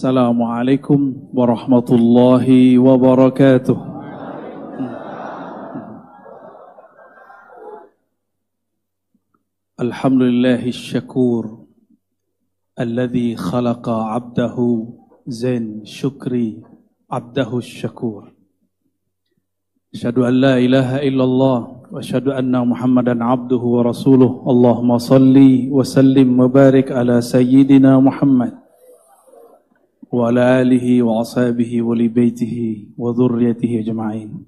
Assalamualaikum warahmatullahi wabarakatuh. Alhamdulillahi syakur alladhi khalaqa abdahu zain syukri abdahu syakur. Asyhadu an la ilaha illallah wa asyhadu anna Muhammadan abduhu wa rasuluh. Allahumma salli wa sallim wa barik ala sayyidina Muhammad wa ala alihi wa ashabihi wa li baitihi wa dhurriyyatihi ajma'in.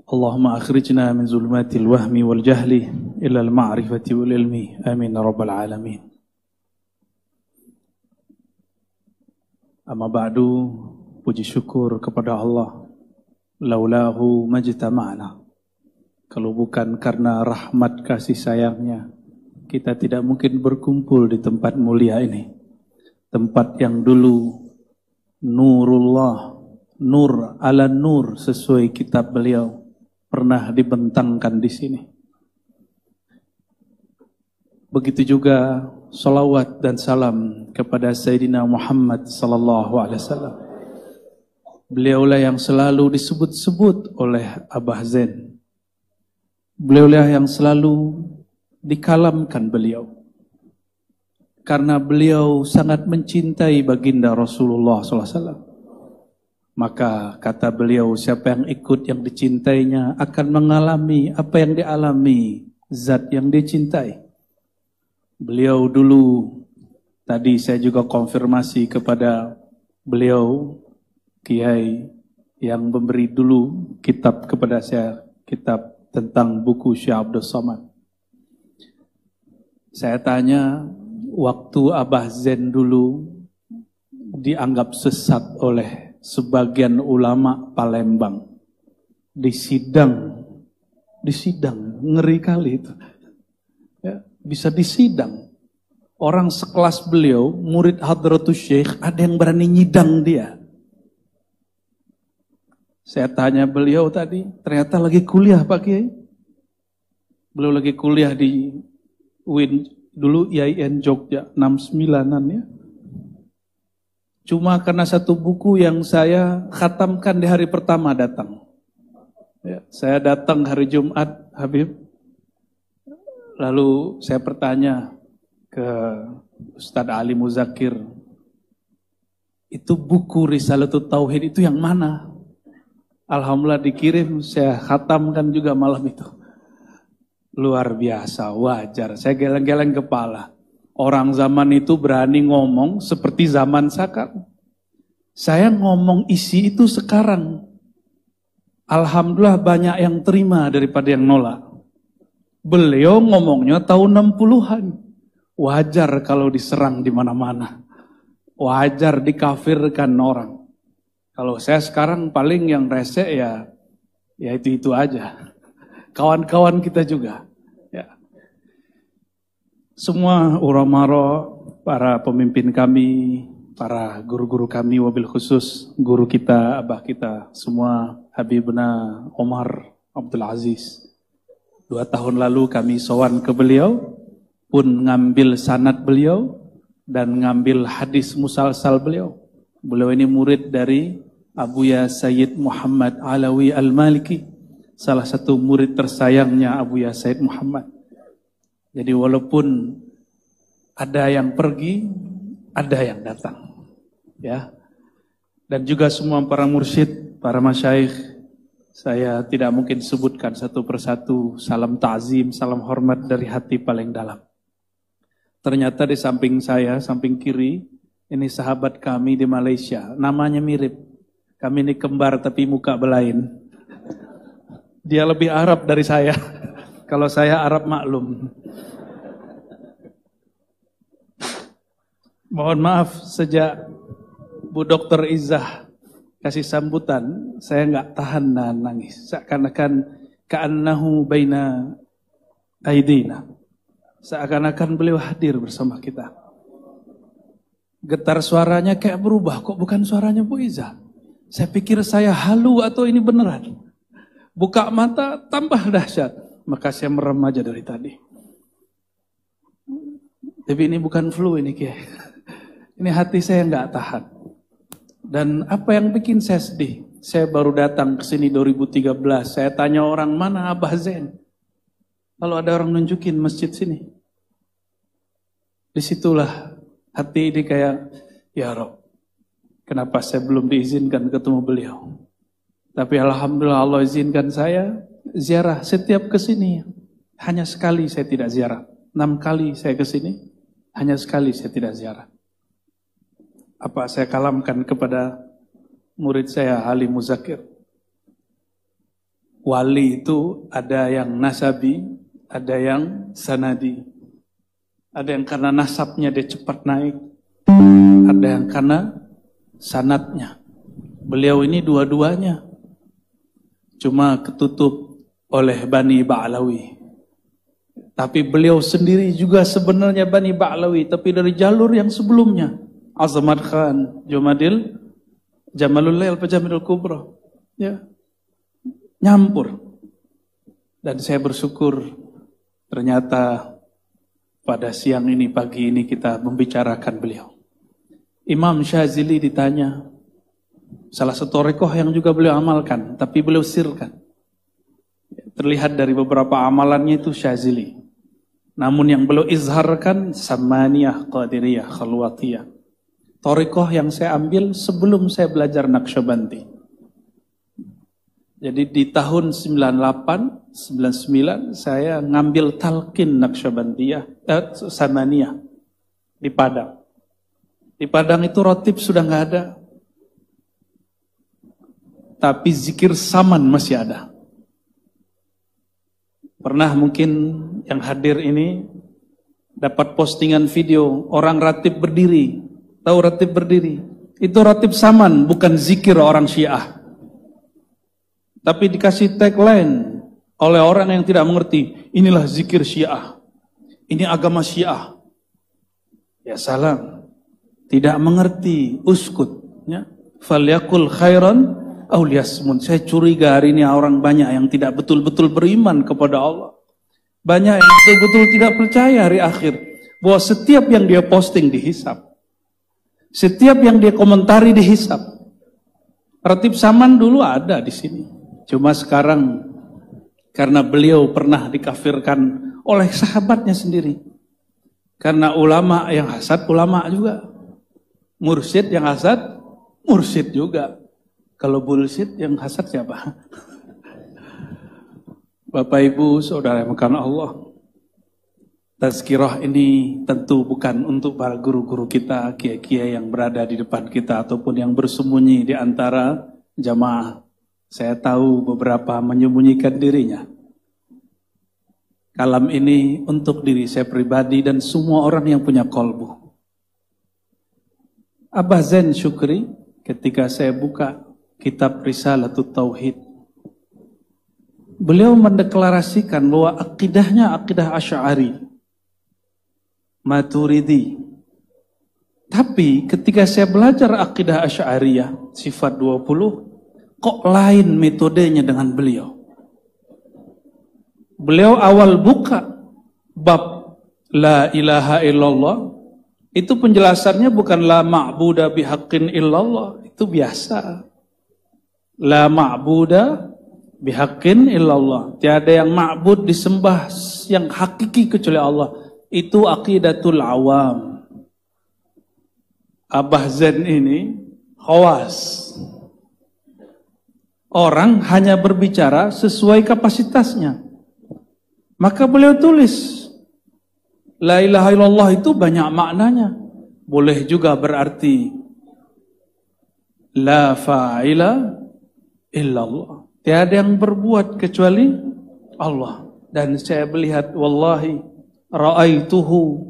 Allahumma akhrijna min zulmatil wahmi wal jahli ila al ma'rifati wal ilmi. Amin ya rabbal alamin. Amma ba'du, puji syukur kepada Allah. Laulahu majtama'na. Kalau bukan karena rahmat kasih sayangnya, kita tidak mungkin berkumpul di tempat mulia ini. Tempat yang dulu nurullah, nur ala nur sesuai kitab beliau pernah dibentangkan di sini. Begitu juga salawat dan salam kepada Sayyidina Muhammad sallallahu alaihi wasallam. Beliaulah yang selalu disebut-sebut oleh Abah Zain. Beliaulah yang selalu dikalamkan beliau. Karena beliau sangat mencintai baginda Rasulullah SAW. Maka kata beliau, siapa yang ikut yang dicintainya akan mengalami apa yang dialami zat yang dicintai. Beliau dulu, tadi saya juga konfirmasi kepada beliau, Kiai yang memberi dulu kitab kepada saya, kitab tentang buku Syekh Abdul Somad. Saya tanya, waktu Abah Zain dulu dianggap sesat oleh sebagian ulama Palembang. Disidang, ngeri kali itu. Ya, bisa disidang. Orang sekelas beliau, murid Hadratus Syekh, ada yang berani nyidang dia. Saya tanya beliau tadi, ternyata lagi kuliah Pak Kiai. Beliau lagi kuliah di UIN, dulu IAIN Jogja, 69-an ya. Cuma karena satu buku yang saya khatamkan di hari pertama datang. Ya, saya datang hari Jumat, Habib. Lalu saya bertanya ke Ustadz Ali Muzakir, itu buku Risalatut Tauhid itu yang mana? Alhamdulillah dikirim, saya khatamkan juga malam itu. Luar biasa, wajar. Saya geleng-geleng kepala. Orang zaman itu berani ngomong seperti zaman sekarang. Saya ngomong isi itu sekarang. Alhamdulillah banyak yang terima daripada yang nolak. Beliau ngomongnya tahun 60-an. Wajar kalau diserang di mana-mana. Wajar dikafirkan orang. Kalau saya sekarang paling yang rese ya itu aja. Kawan-kawan kita juga. Ya. Semua ulamaro, para pemimpin kami, para guru-guru kami, wabil khusus guru kita, abah kita, semua Habibna Omar Abdul Aziz. 2 tahun lalu kami sowan ke beliau, pun ngambil sanad beliau, dan ngambil hadis musalsal beliau. Beliau ini murid dari Abuya Sayyid Muhammad Alawi Al-Maliki, salah satu murid tersayangnya Abuya Sayyid Muhammad. Jadi walaupun ada yang pergi, ada yang datang. Ya. Dan juga semua para mursyid, para masyaikh, saya tidak mungkin sebutkan satu persatu. Salam ta'zim, salam hormat dari hati paling dalam. Ternyata di samping saya, samping kiri, ini sahabat kami di Malaysia. Namanya mirip. Kami ini kembar tapi muka belain. Dia lebih Arab dari saya. Kalau saya Arab maklum. Mohon maaf, sejak Bu Dr. Izzah kasih sambutan, saya nggak tahan dan nangis. Seakan-akan ka'annahu baina aidina. Seakan-akan beliau hadir bersama kita. Getar suaranya kayak berubah, kok bukan suaranya Bu Izzah? Saya pikir saya halu atau ini beneran. Buka mata tambah dahsyat. Maka saya merem aja dari tadi. Tapi ini bukan flu ini Kiai. Ini hati saya nggak tahan. Dan apa yang bikin saya sedih? Saya baru datang ke sini 2013. Saya tanya orang, mana Abah Zain? Kalau ada orang nunjukin masjid sini. Disitulah hati ini kayak, ya Rob, kenapa saya belum diizinkan ketemu beliau? Tapi alhamdulillah Allah izinkan saya ziarah setiap ke sini. Hanya sekali saya tidak ziarah. 6 kali saya ke sini, hanya sekali saya tidak ziarah. Apa saya kalamkan kepada murid saya Ali Muzakir. Wali itu ada yang nasabi, ada yang sanadi. Ada yang karena nasabnya dia cepat naik, ada yang karena sanadnya. Beliau ini dua-duanya. Cuma ketutup oleh Bani Ba'lawi. Tapi beliau sendiri juga sebenarnya Bani Ba'lawi, tapi dari jalur yang sebelumnya. Azamad Khan, Jamalul Lail, Jamalul Kubra. Ya. Nyampur. Dan saya bersyukur ternyata pada siang ini, pagi ini kita membicarakan beliau. Imam Syazili ditanya, salah satu rekoh yang juga beliau amalkan, tapi beliau sirkan. Terlihat dari beberapa amalannya itu Syazili. Namun yang beliau izharkan, Samaniyah, Qadiriyah, Khalwatiyah. Torikoh yang saya ambil sebelum saya belajar Naqsyabandi. Jadi di tahun 98, 99 saya ngambil talqin Naqsyabandiyah, Samaniyah di Padang. Di Padang itu rotib sudah nggak ada. Tapi zikir saman masih ada. Pernah mungkin yang hadir ini dapat postingan video orang ratib berdiri. Tahu ratib berdiri? Itu ratib saman, bukan zikir orang Syiah. Tapi dikasih tagline oleh orang yang tidak mengerti. Inilah zikir Syiah. Ini agama Syiah. Ya salam. Tidak mengerti, uskut. Ya. Falyakul khairan aw liyasmun. Saya curiga hari ini orang banyak yang tidak betul-betul beriman kepada Allah. Banyak yang betul-betul tidak percaya hari akhir. Bahwa setiap yang dia posting dihisab. Setiap yang dia komentari dihisab. Ratib saman dulu ada di sini. Cuma sekarang karena beliau pernah dikafirkan oleh sahabatnya sendiri. Karena ulama yang hasad, ulama juga. Mursyid yang hasad, mursyid juga. Kalau bullshit yang hasad siapa? Bapak Ibu, saudara yang makan Allah. Tazkirah ini tentu bukan untuk para guru-guru kita, kiai-kiai yang berada di depan kita ataupun yang bersembunyi di antara jamaah. Saya tahu beberapa menyembunyikan dirinya. Kalam ini untuk diri saya pribadi dan semua orang yang punya kolbu. Abah Zain Syukri ketika saya buka kitab Risalatut Tauhid, beliau mendeklarasikan bahwa akidahnya akidah Asy'ari, Maturidi. Tapi ketika saya belajar akidah Asy'ariyah sifat 20, kok lain metodenya dengan beliau. Beliau awal buka bab la ilaha illallah, itu penjelasannya bukan la ma'buda bihaqqin illallah, itu biasa. La ma'buda bihaqqin illallah. Tiada yang ma'bud disembah yang hakiki kecuali Allah. Itu aqidatul awam. Abah Zain ini khawas. Orang hanya berbicara sesuai kapasitasnya. Maka beliau tulis la ilaha illallah itu banyak maknanya. Boleh juga berarti la fa'ila illallah. Tiada yang berbuat kecuali Allah. Dan saya melihat wallahi ra'aituhu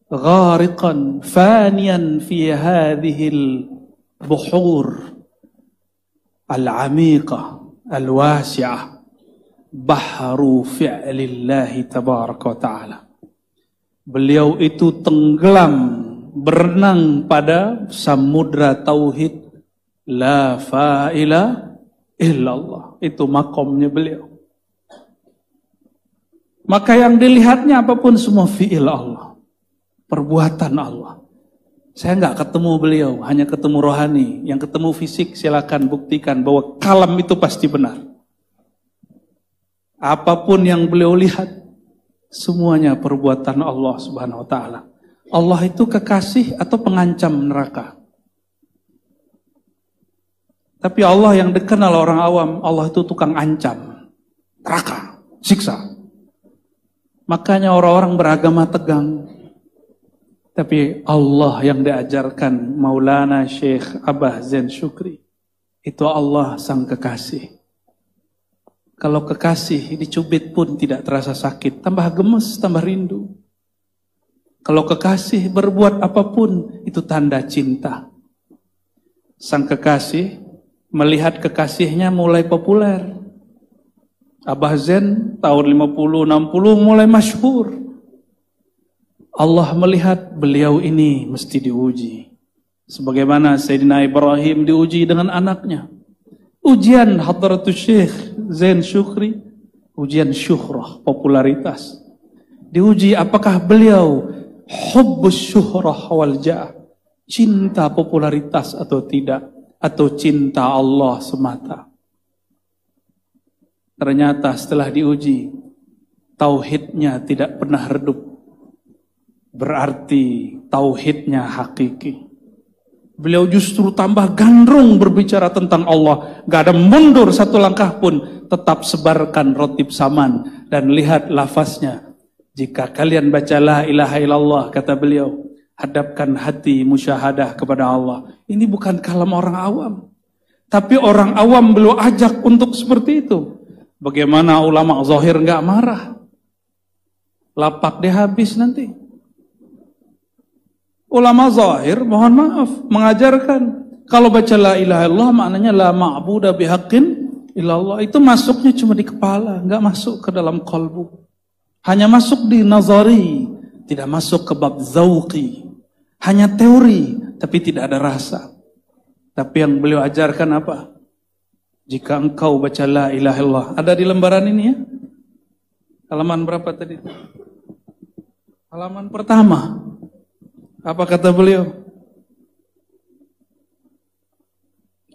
ghariqan faniyan fi hadhil buhur al-'amiqah al-wasi'ah bahru fi'lillahi tabaraka wa ta'ala. Beliau itu tenggelam berenang pada samudra tauhid la fa'ila illallah. Itu makomnya beliau. Maka yang dilihatnya apapun semua fi'il Allah, perbuatan Allah. Saya nggak ketemu beliau, hanya ketemu rohani. Yang ketemu fisik silakan buktikan bahwa kalam itu pasti benar. Apapun yang beliau lihat, semuanya perbuatan Allah Subhanahu wa taala. Allah itu kekasih atau pengancam neraka? Tapi Allah yang dikenal orang awam, Allah itu tukang ancam neraka, siksa. Makanya orang-orang beragama tegang. Tapi Allah yang diajarkan Maulana Syekh Abah Zain Syukri, itu Allah sang kekasih. Kalau kekasih dicubit pun tidak terasa sakit, tambah gemes, tambah rindu. Kalau kekasih berbuat apapun, itu tanda cinta. Sang kekasih melihat kekasihnya mulai populer. Abah Zain tahun 50-60 mulai masyhur. Allah melihat beliau ini mesti diuji. Sebagaimana Sayyidina Ibrahim diuji dengan anaknya. Ujian Hadratus Syekh Zain Syukri, ujian syuhrah, popularitas. Diuji apakah beliau hubbus syuhrah wal jah, cinta popularitas atau tidak, atau cinta Allah semata. Ternyata setelah diuji, tauhidnya tidak pernah redup. Berarti tauhidnya hakiki. Beliau justru tambah gandrung berbicara tentang Allah. Gak ada mundur satu langkah pun. Tetap sebarkan rotib saman. Dan lihat lafaznya. Jika kalian baca la ilaha illallah, kata beliau, hadapkan hati musyahadah kepada Allah. Ini bukan kalam orang awam. Tapi orang awam beliau ajak untuk seperti itu. Bagaimana ulama zahir gak marah? Lapak dia habis nanti. Ulama zahir, mohon maaf, mengajarkan kalau baca la ilaha illallah maknanya la ma'buda bihaqqin illallah. Itu masuknya cuma di kepala, enggak masuk ke dalam kalbu. Hanya masuk di nazari, tidak masuk ke bab zauqi. Hanya teori, tapi tidak ada rasa. Tapi yang beliau ajarkan apa? Jika engkau baca la ilaha illallah, ada di lembaran ini ya. Halaman berapa tadi? Halaman pertama. Apa kata beliau?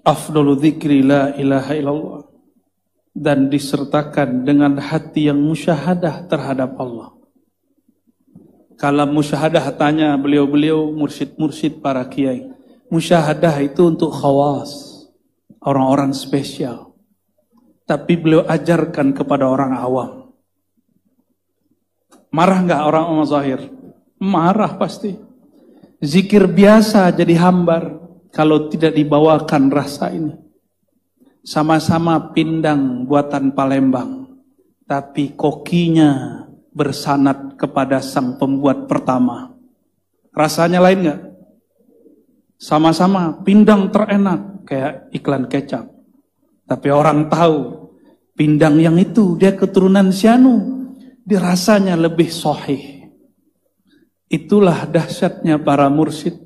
Afdalu dzikri la ilaha illallah. Dan disertakan dengan hati yang musyahadah terhadap Allah. Kalau musyahadah tanya beliau-beliau mursyid-mursyid para kiai. Musyahadah itu untuk khawas. Orang-orang spesial. Tapi beliau ajarkan kepada orang awam. Marah enggak orang zahir? Marah pasti. Zikir biasa jadi hambar kalau tidak dibawakan rasa ini. Sama-sama pindang buatan Palembang, tapi kokinya bersanad kepada sang pembuat pertama. Rasanya lain nggak? Sama-sama pindang terenak kayak iklan kecap. Tapi orang tahu pindang yang itu dia keturunan Sianu, dirasanya lebih sahih. Itulah dahsyatnya para mursyid.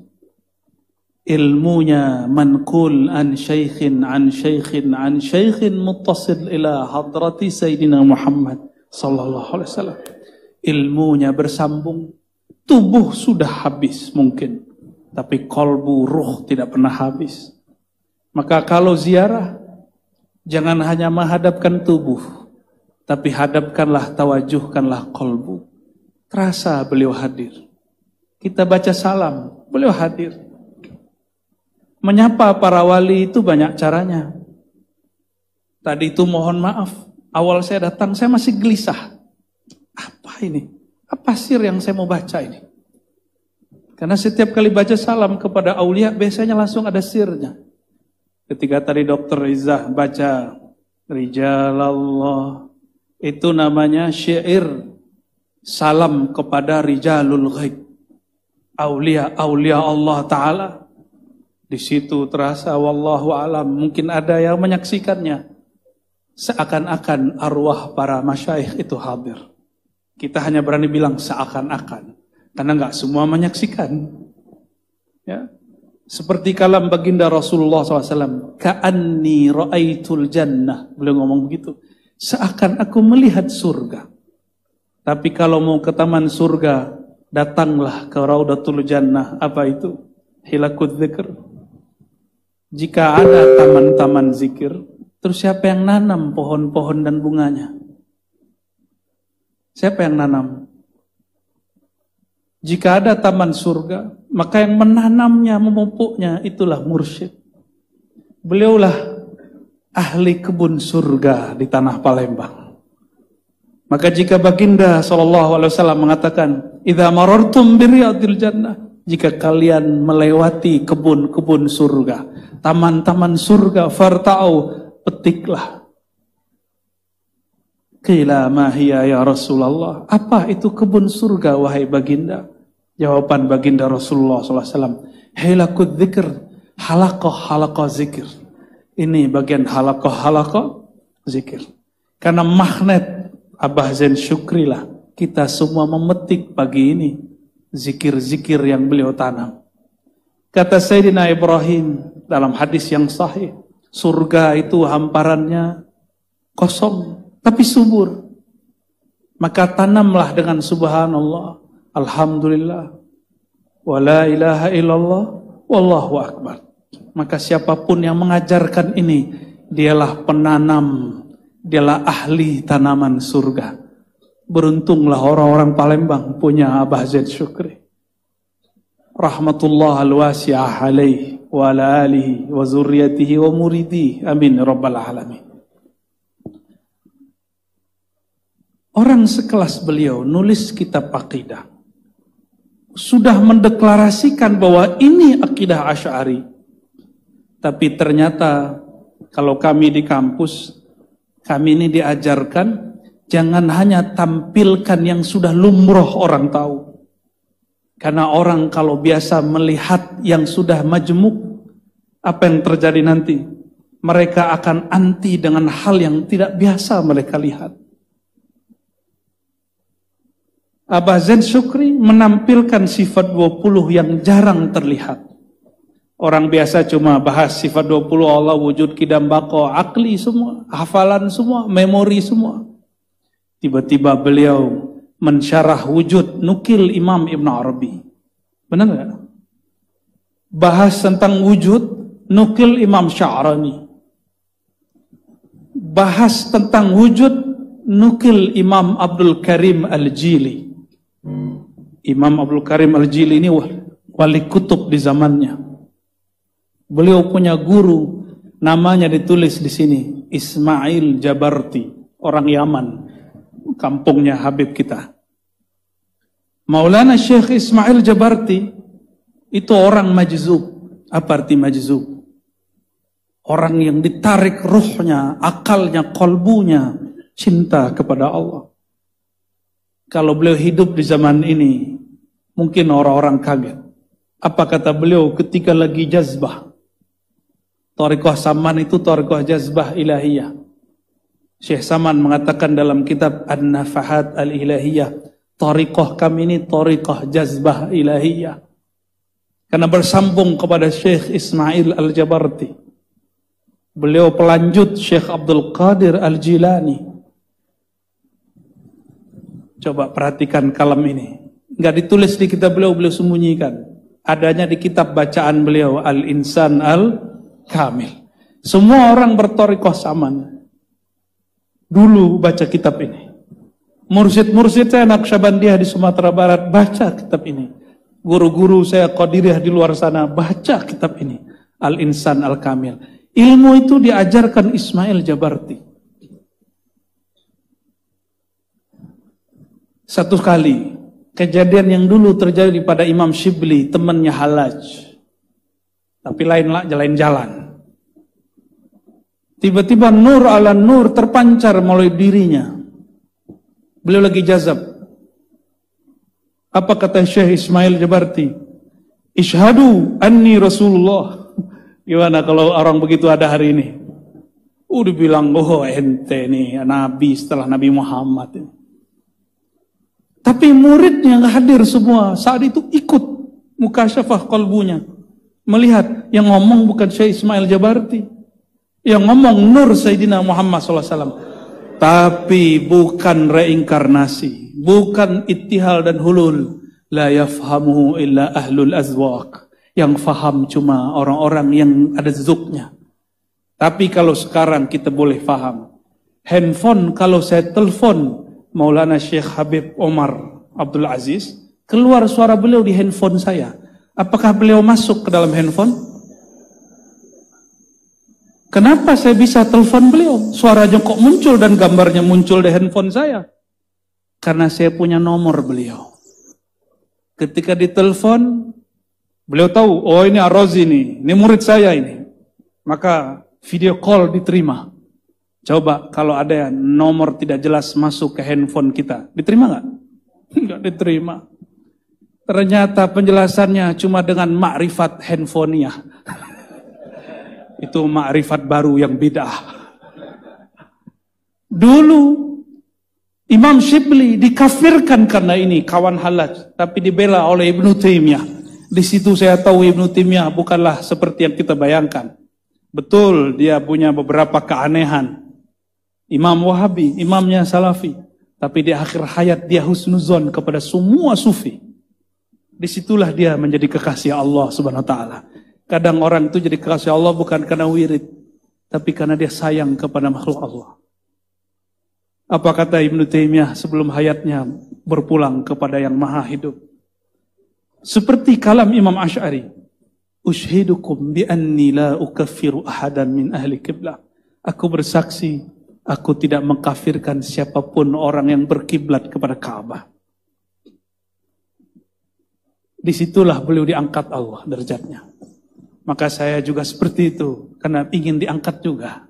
Ilmunya manqul an syaikhin an syaikhin an syaikhin muttasil ila hadrati Sayyidina Muhammad sallallahu alaihi wasallam. Ilmunya bersambung. Tubuh sudah habis mungkin, tapi kolbu ruh tidak pernah habis. Maka kalau ziarah, jangan hanya menghadapkan tubuh, tapi hadapkanlah, tawajuhkanlah kolbu. Terasa beliau hadir. Kita baca salam, beliau hadir. Menyapa para wali itu banyak caranya. Tadi itu mohon maaf, awal saya datang saya masih gelisah. Apa ini? Apa sir yang saya mau baca ini? Karena setiap kali baca salam kepada aulia biasanya langsung ada sirnya. Ketika tadi Dr. Izzah baca Rijalallah, itu namanya syair salam kepada Rijalul Ghaib. Aulia Allah Ta'ala. Di situ terasa wallahu alam, mungkin ada yang menyaksikannya. Seakan-akan arwah para masyayikh itu hadir. Kita hanya berani bilang seakan-akan, karena enggak semua menyaksikan. Ya. Seperti kalam baginda Rasulullah SAW. Ka'anni ra'aitul jannah. Beliau ngomong begitu. Seakan aku melihat surga. Tapi kalau mau ke taman surga, datanglah ke Raudatul Jannah. Apa itu? hilakut dzikr. Jika ada taman-taman zikir, terus siapa yang nanam pohon-pohon dan bunganya? Siapa yang nanam? Jika ada taman surga, maka yang menanamnya, memupuknya, itulah mursyid. Beliaulah ahli kebun surga di tanah Palembang. Maka jika baginda SAW mengatakan, "Idza marartum biriyadil jannah," jika kalian melewati kebun-kebun surga, taman-taman surga, farta'u, petiklah. Qila ma hiya ya Rasulullah, apa itu kebun surga wahai baginda? Jawaban baginda Rasulullah SAW, hilakut dzikr, halaqah zikir. Ini bagian halaqah zikir. Karena magnet Abah Zain Syukri lah, kita semua memetik pagi ini zikir-zikir yang beliau tanam. Kata Sayyidina Ibrahim dalam hadis yang sahih, surga itu hamparannya kosong tapi subur. Maka tanamlah dengan subhanallah, alhamdulillah, wa la ilaha illallah, wallahu akbar. Maka siapapun yang mengajarkan ini, dialah penanam, dialah ahli tanaman surga. Beruntunglah orang-orang Palembang punya Abah Zain Syukri. Rahmatullah al-wasi'ah alaih wa ala alihi wa zurriyatihi wa muridi. Amin rabbal alamin. Orang sekelas beliau nulis kitab akidah, sudah mendeklarasikan bahwa ini akidah Asy'ari. Tapi ternyata kalau kami di kampus, kami ini diajarkan jangan hanya tampilkan yang sudah lumrah orang tahu. Karena orang kalau biasa melihat yang sudah majmuk, apa yang terjadi nanti? Mereka akan anti dengan hal yang tidak biasa mereka lihat. Abah Zain Syukri menampilkan sifat 20 yang jarang terlihat. Orang biasa cuma bahas sifat 20 Allah, wujud, qidam, baqa, akli semua, hafalan semua, memori semua. Tiba-tiba beliau mensyarah wujud, nukil Imam Ibn Arabi. Benar nggak? Bahas tentang wujud, nukil Imam Sya'rani. Bahas tentang wujud, nukil Imam Abdul Karim Al-Jili. Imam Abdul Karim Al-Jili ini wali kutub di zamannya. Beliau punya guru, namanya ditulis di sini, Ismail Jabarti, orang Yaman, kampungnya Habib kita. Maulana Syekh Ismail Jabarti itu orang majzub. Apa arti majzub? Orang yang ditarik ruhnya, akalnya, kolbunya, cinta kepada Allah. Kalau beliau hidup di zaman ini, mungkin orang-orang kaget. Apa kata beliau ketika lagi jazbah? Thariqah Saman itu thariqah jazbah ilahiyah. Syekh Saman mengatakan dalam kitab An-Nafahat Al-Ilahiyah, thariqah kami ini thariqah jazbah ilahiyah. Karena bersambung kepada Syekh Ismail Al-Jabarti. Beliau pelanjut Syekh Abdul Qadir Al-Jilani. Coba perhatikan kalam ini. Enggak ditulis di kitab beliau, beliau sembunyikan. Adanya di kitab bacaan beliau, Al-Insan Al-Kamil. Semua orang berthariqah Saman dulu baca kitab ini. Mursyid-mursyid saya Naqsyabandiyah di Sumatera Barat baca kitab ini. Guru-guru saya Qadiriyah di luar sana baca kitab ini. Al-Insan Al-Kamil. Ilmu itu diajarkan Ismail Jabarti. Satu kali kejadian yang dulu terjadi pada Imam Shibli, temannya Halaj. Tapi lain jalan. Tiba-tiba nur ala nur terpancar melalui dirinya. Beliau lagi jazab. Apa kata Syekh Ismail Jabarti? Ishhadu anni Rasulullah. Gimana kalau orang begitu ada hari ini? Udah bilang, oh ente nih Nabi setelah Nabi Muhammad ini. Tapi muridnya nggak hadir semua. Saat itu ikut mukasyafah qalbunya. Melihat yang ngomong bukan Syekh Ismail Jabarti. Yang ngomong nur Sayyidina Muhammad SAW. Tapi bukan reinkarnasi. Bukan ittihal dan hulul. La yafhamuhu illa ahlul azwaq. Yang faham cuma orang-orang yang ada zuknya. Tapi kalau sekarang kita boleh faham. Handphone kalau saya telepon Maulana Syekh Habib Omar Abdul Aziz, keluar suara beliau di handphone saya. Apakah beliau masuk ke dalam handphone? Kenapa saya bisa telepon beliau? Suaranya kok muncul dan gambarnya muncul di handphone saya? Karena saya punya nomor beliau. Ketika ditelepon, beliau tahu, oh ini Ar-Razi ini murid saya ini. Maka video call diterima. Coba kalau ada nomor tidak jelas masuk ke handphone kita, diterima nggak? Nggak diterima. Ternyata penjelasannya cuma dengan makrifat handphonenya. Itu makrifat baru yang bid'ah. Dulu Imam Syibli dikafirkan karena ini kawan Hallaj, tapi dibela oleh Ibnu Taimiyah. Di situ saya tahu Ibnu Taimiyah bukanlah seperti yang kita bayangkan. Betul, dia punya beberapa keanehan. Imam Wahabi, imamnya Salafi, tapi di akhir hayat dia husnuzon kepada semua sufi. Disitulah dia menjadi kekasih Allah Subhanahu wa taala. Kadang orang itu jadi kekasih Allah bukan karena wirid, tapi karena dia sayang kepada makhluk Allah. Apa kata Ibnu Taimiyah sebelum hayatnya berpulang kepada yang maha hidup? Seperti kalam Imam Asy'ari, "Ushidukum bi anni la ukaffiru ahadan min ahli qiblah." Aku bersaksi, aku tidak mengkafirkan siapapun orang yang berkiblat kepada Ka'bah. Disitulah beliau diangkat Allah derajatnya. Maka saya juga seperti itu, karena ingin diangkat juga.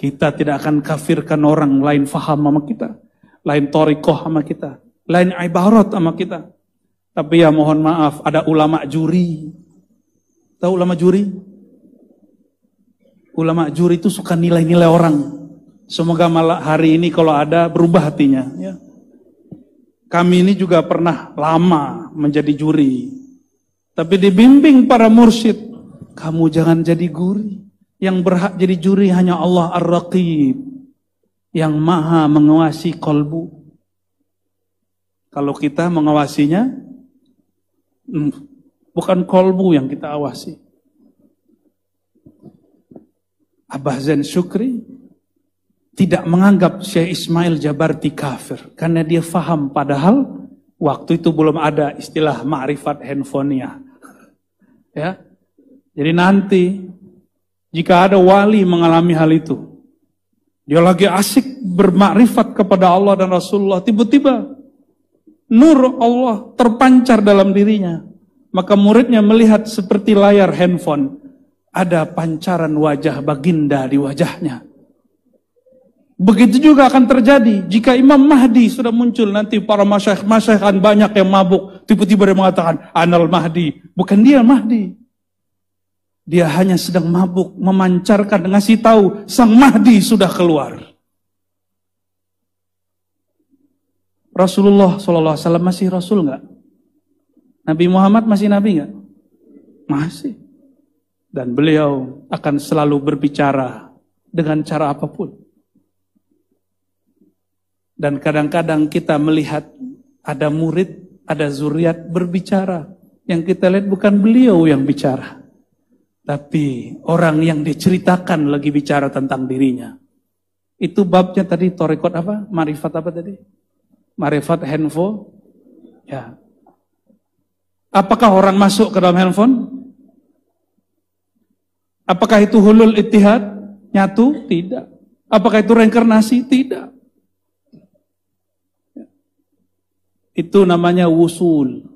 Kita tidak akan kafirkan orang lain faham sama kita, lain thariqah sama kita, lain ibarat sama kita. Tapi ya mohon maaf, ada ulama juri. Tahu ulama juri? Ulama juri itu suka nilai-nilai orang. Semoga malah hari ini kalau ada berubah hatinya. Ya. Kami ini juga pernah lama menjadi juri. Tapi dibimbing para mursyid. Kamu jangan jadi guri. Yang berhak jadi juri hanya Allah Ar-Raqib. Yang maha mengawasi kolbu. Kalau kita mengawasinya, bukan kolbu yang kita awasi. Abah Zain Syukri tidak menganggap Syekh Ismail Jabarti kafir. Karena dia faham padahal waktu itu belum ada istilah ma'rifat handphonenya. Ya. Jadi nanti jika ada wali mengalami hal itu, dia lagi asik bermakrifat kepada Allah dan Rasulullah, tiba-tiba nur Allah terpancar dalam dirinya. Maka muridnya melihat seperti layar handphone, ada pancaran wajah baginda di wajahnya. Begitu juga akan terjadi jika Imam Mahdi sudah muncul, nanti para masyayikh kan banyak yang mabuk, tiba-tiba dia mengatakan Anal Mahdi. Bukan dia Mahdi. Dia hanya sedang mabuk, memancarkan, ngasih tahu Sang Mahdi sudah keluar. Rasulullah SAW masih Rasul nggak? Nabi Muhammad masih Nabi nggak? Masih. Dan beliau akan selalu berbicara dengan cara apapun. Dan kadang-kadang kita melihat ada murid, ada zuriat berbicara. Yang kita lihat bukan beliau yang bicara. Tapi orang yang diceritakan lagi bicara tentang dirinya. Itu babnya tadi thariqat apa? Marifat apa tadi? Marifat handphone. Ya. Apakah orang masuk ke dalam handphone? Apakah itu hulul ittihad? Nyatu? Tidak. Apakah itu reinkarnasi? Tidak. Itu namanya wusul.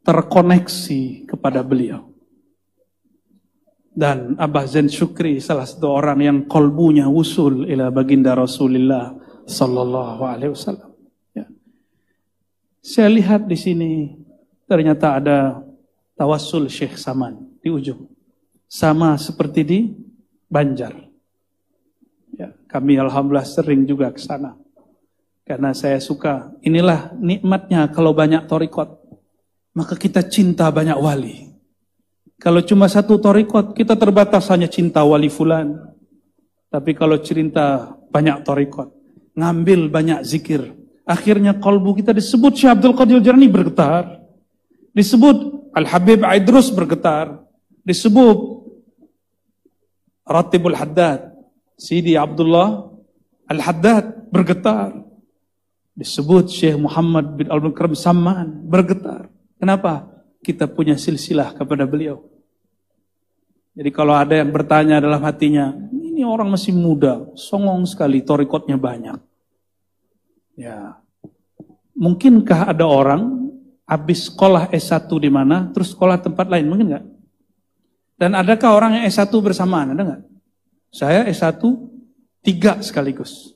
Terkoneksi kepada beliau. Dan Abah Zain Syukri salah satu orang yang kolbunya wusul ila baginda Rasulullah sallallahu alaihi wasallam. Ya. Saya lihat di sini ternyata ada tawassul Syekh Saman di ujung. Sama seperti di Banjar. Ya, kami alhamdulillah sering juga ke sana. Karena saya suka, inilah nikmatnya kalau banyak thariqat. Maka kita cinta banyak wali. Kalau cuma satu thariqat, kita terbatas hanya cinta wali fulan. Tapi kalau cinta banyak thariqat, ngambil banyak zikir, akhirnya kalbu kita disebut Syekh Abdul Qadir Jailani bergetar. Disebut Al-Habib Aidrus bergetar. Disebut Ratibul Haddad, Sidi Abdullah Al-Haddad bergetar. Disebut Syekh Muhammad bin Al-Mukram Samman bergetar. Kenapa? Kita punya silsilah kepada beliau. Jadi kalau ada yang bertanya dalam hatinya, ini orang masih muda, songong sekali, torikotnya banyak. Ya, mungkinkah ada orang habis sekolah S1 di mana, terus sekolah tempat lain, mungkin nggak? Dan adakah orang yang S1 bersamaan, ada nggak? Saya S1 3 sekaligus,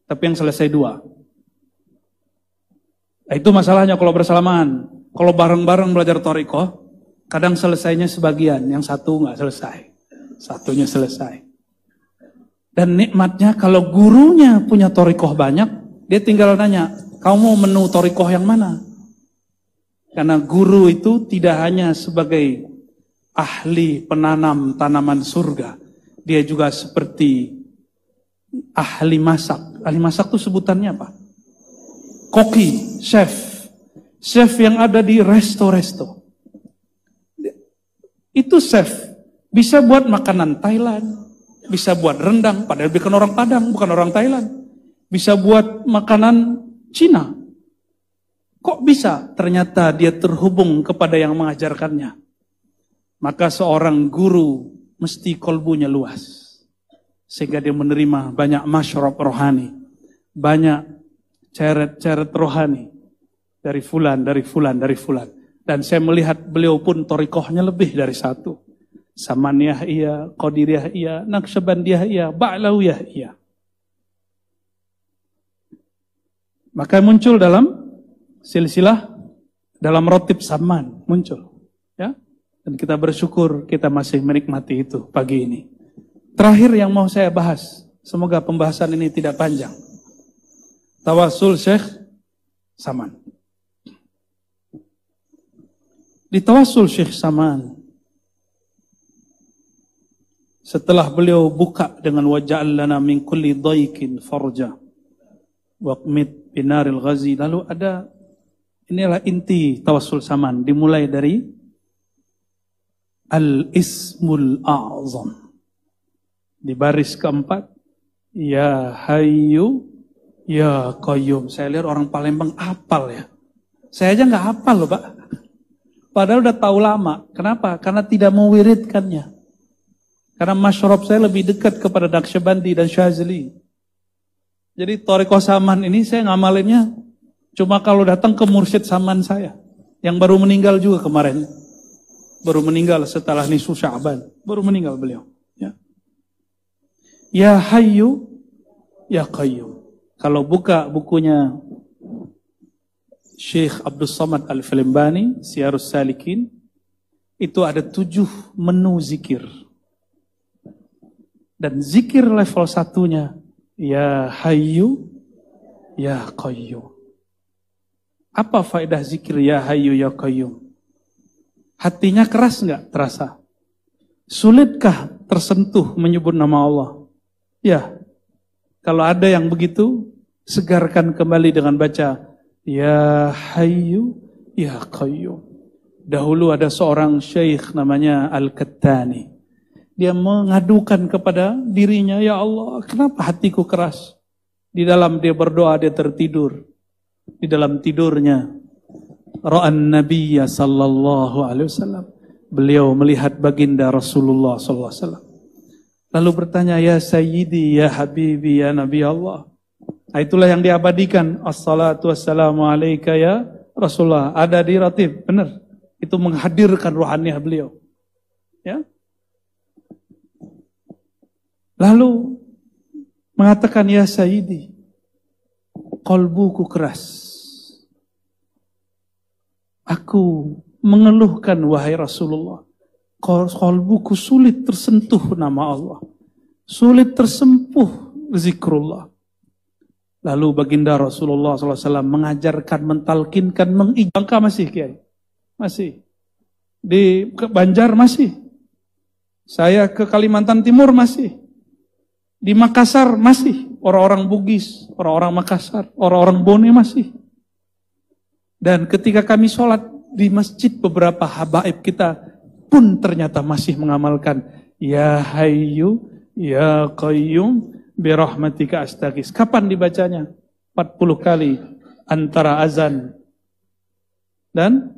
tapi yang selesai 2. Nah, itu masalahnya kalau bersamaan. Kalau bareng-bareng belajar torikoh, kadang selesainya sebagian, yang satu nggak selesai, satunya selesai. Dan nikmatnya kalau gurunya punya torikoh banyak, dia tinggal nanya, kamu mau menu torikoh yang mana? Karena guru itu tidak hanya sebagai ahli penanam tanaman surga, dia juga seperti ahli masak. Ahli masak itu sebutannya apa? Koki, chef. Chef yang ada di resto-resto. Itu chef. Bisa buat makanan Thailand. Bisa buat rendang, padahal bukan orang Padang, bukan orang Thailand. Bisa buat makanan Cina. Kok bisa? Ternyata dia terhubung kepada yang mengajarkannya. Maka seorang guru mesti kolbunya luas. Sehingga dia menerima banyak masyrab rohani. Banyak ceret-ceret rohani. Dari fulan. Dan saya melihat beliau pun torikohnya lebih dari 1. Samaniyah iya, Qadiriyah iya, Naqsyabandiyah iya, Ba'lawiyah iya. Maka muncul dalam silsilah, dalam rotib Saman, muncul. Ya? Dan kita bersyukur kita masih menikmati itu pagi ini. Terakhir yang mau saya bahas, semoga pembahasan ini tidak panjang. Tawasul Syekh Saman. Di tawasul Syekh Saman, setelah beliau buka dengan waja'al lana min kulli dhaikin farja waqmit binaril ghazi, lalu ada, inilah inti tawasul Saman, dimulai dari al-ismul a'zam. Di baris keempat, ya hayyu ya qayyum. Saya lihat orang Palembang hafal ya. Saya aja nggak hafal loh Pak. Padahal udah tahu lama. Kenapa? Karena tidak mewiridkannya. Karena masyrab saya lebih dekat kepada Naqsyabandi dan Syazili. Jadi Thariqah Saman ini saya ngamalinnya cuma kalau datang ke mursyid Saman saya. Yang baru meninggal juga kemarin. Baru meninggal setelah nisfu Sya'ban. Baru meninggal beliau. Ya Hayyu Ya Qayyum. Kalau buka bukunya Syekh Abdul Samad Al-Filimbani, Siyarus Salikin, itu ada 7 menu zikir. Dan zikir level 1-nya, Ya Hayyu, Ya Qayyum. Apa faedah zikir Ya Hayyu, Ya Qayyum? Hatinya keras nggak terasa? Sulitkah tersentuh menyebut nama Allah? Ya, kalau ada yang begitu, segarkan kembali dengan baca Ya Hayyu Ya Qayyum. Dahulu ada seorang syekh namanya Al-Kattani. Dia mengadukan kepada dirinya, ya Allah, kenapa hatiku keras? Di dalam dia berdoa, dia tertidur. Di dalam tidurnya, ra'an Nabiyya sallallahu alaihi wasallam. Beliau melihat baginda Rasulullah sallallahu alaihi wasallam. Lalu bertanya, ya Sayyidi, ya Habibi, ya Nabi Allah. Nah, itulah yang diabadikan. Assalatu wassalamu alaika ya Rasulullah. Ada di ratib, benar. Itu menghadirkan rohaniah beliau. Ya. Lalu mengatakan, ya Sayyidi, qalbuku keras. Aku mengeluhkan, wahai Rasulullah. Qalbuku sulit tersentuh nama Allah. Sulit tersempuh zikrullah. Lalu baginda Rasulullah SAW mengajarkan, mentalkinkan, mengijangka masih Kiai. Masih. Di Banjar masih. Saya ke Kalimantan Timur masih. Di Makassar masih. Orang-orang Bugis, orang-orang Makassar, orang-orang Bone masih. Dan ketika kami sholat, Di masjid beberapa habaib kita pun ternyata masih mengamalkan Ya Hayyu Ya Qayyum birahmatika astaghis. Kapan dibacanya? 40 kali antara azan. Dan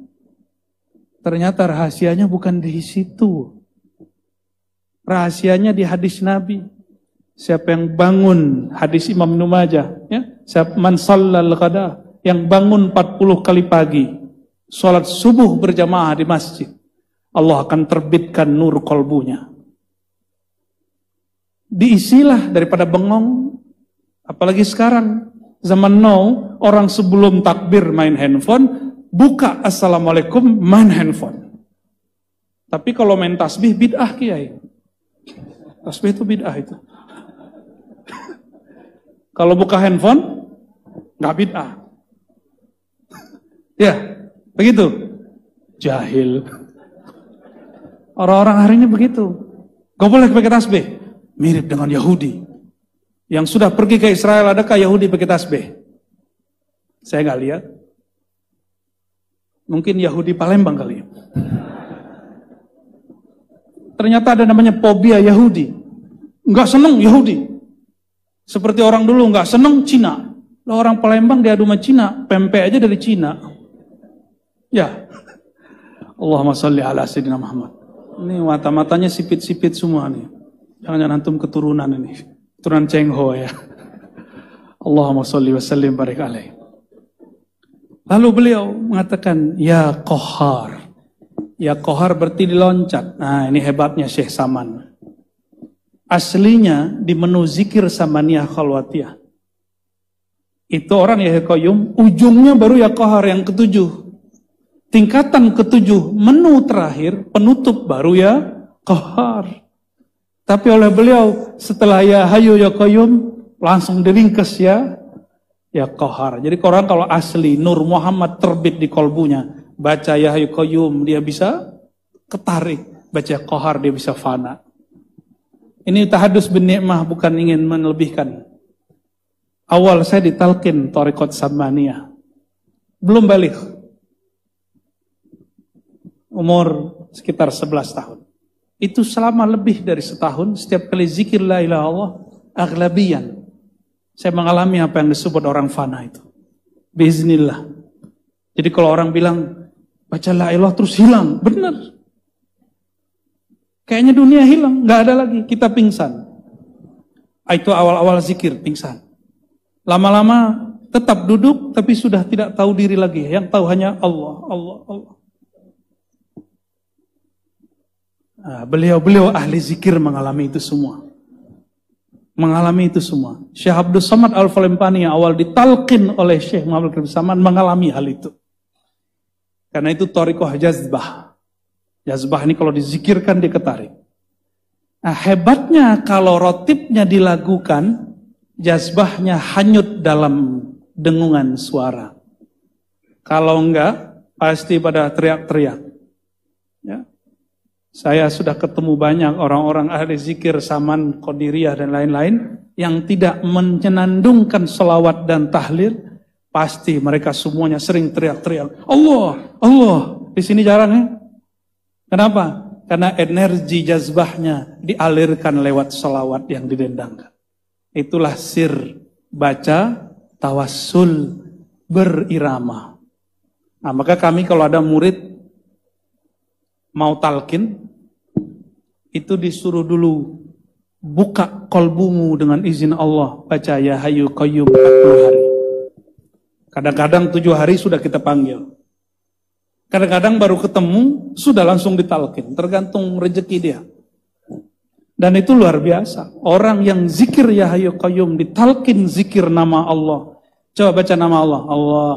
ternyata rahasianya bukan di situ. Rahasianya di hadis Nabi. Siapa yang bangun, hadis Imam Ibnu Majah, ya, siapa man shallal ghada, yang bangun 40 kali pagi, salat subuh berjamaah di masjid, Allah akan terbitkan nur kolbunya. Diisilah daripada bengong, apalagi sekarang zaman now, orang sebelum takbir main handphone, buka assalamualaikum main handphone. Tapi kalau main tasbih bid'ah kiai. Tasbih itu bid'ah itu. Kalau buka handphone nggak bid'ah. Ya, begitu. Jahil. Orang-orang hari ini begitu. Gak boleh pakai tasbih. Mirip dengan Yahudi. Yang sudah pergi ke Israel, adakah Yahudi pakai tasbih? Saya nggak lihat. Mungkin Yahudi Palembang kali. Ternyata ada namanya fobia Yahudi. Nggak seneng Yahudi. Seperti orang dulu nggak seneng Cina. Lah orang Palembang diadu sama Cina, pempek aja dari Cina. Ya. Allahumma sholli ala sayyidina Muhammad. Ini mata-matanya sipit-sipit semua nih. Jangan antum keturunan ini. Keturunan Cheng Ho ya. Allahumma sholli wa sallim barik alaih. Lalu beliau mengatakan, Ya Qahar. Ya Qahar berarti diloncat. Nah ini hebatnya Syekh Saman. Aslinya di menu zikir samaniyah khalwatiyah. Itu orang ya qayyum, ujungnya baru ya qahar yang ketujuh. Tingkatan ketujuh, menu terakhir, penutup baru ya qahar. Tapi oleh beliau setelah ya hayyu ya qayyum langsung diringkes ya qahar. Jadi orang kalau asli Nur Muhammad terbit di kolbunya, baca ya hayyu qayyum dia bisa ketarik, baca qahar dia bisa fana. Ini tahadus bin ni'mah, bukan ingin melebihkan. Awal saya ditalkin Thariqat Samaniyah. Belum balik. Umur sekitar 11 tahun. Itu selama lebih dari setahun, setiap kali zikir la ilaha illallah, aglabiyan. Saya mengalami apa yang disebut orang fana itu. Biiznillah. Jadi kalau orang bilang, baca la ilaha terus hilang. Benar. Kayaknya dunia hilang, nggak ada lagi, kita pingsan. Itu awal-awal zikir, pingsan. Lama-lama tetap duduk, tapi sudah tidak tahu diri lagi. Yang tahu hanya Allah, Allah, Allah. Nah, beliau ahli zikir mengalami itu semua. Mengalami itu semua. Syekh Abdul Samad Al-Falempani yang awal ditalqin oleh Syekh Muhammad Abdul Samad mengalami hal itu. Karena itu thariqah jazbah. Jazbah ini kalau dizikirkan dia ketarik. Nah hebatnya kalau rotibnya dilakukan, jazbahnya hanyut dalam dengungan suara. Kalau enggak, pasti pada teriak-teriak. Ya. Saya sudah ketemu banyak orang-orang ahli zikir, saman, qadiriyah dan lain-lain, yang tidak menyenandungkan selawat dan tahlil, pasti mereka semuanya sering teriak-teriak. Allah, Allah. Di sini jarang ya. Kenapa? Karena energi jazbahnya dialirkan lewat salawat yang didendangkan. Itulah sir baca tawassul berirama. Nah, maka kami kalau ada murid mau talqin, itu disuruh dulu buka kolbumu dengan izin Allah, baca ya hayyu qayyum 40 hari. Kadang-kadang 7 hari sudah kita panggil. Kadang-kadang baru ketemu, sudah langsung ditalqin. Tergantung rezeki dia. Dan itu luar biasa. Orang yang zikir ya hayyu qayyum, ditalqin zikir nama Allah. Coba baca nama Allah. Allah.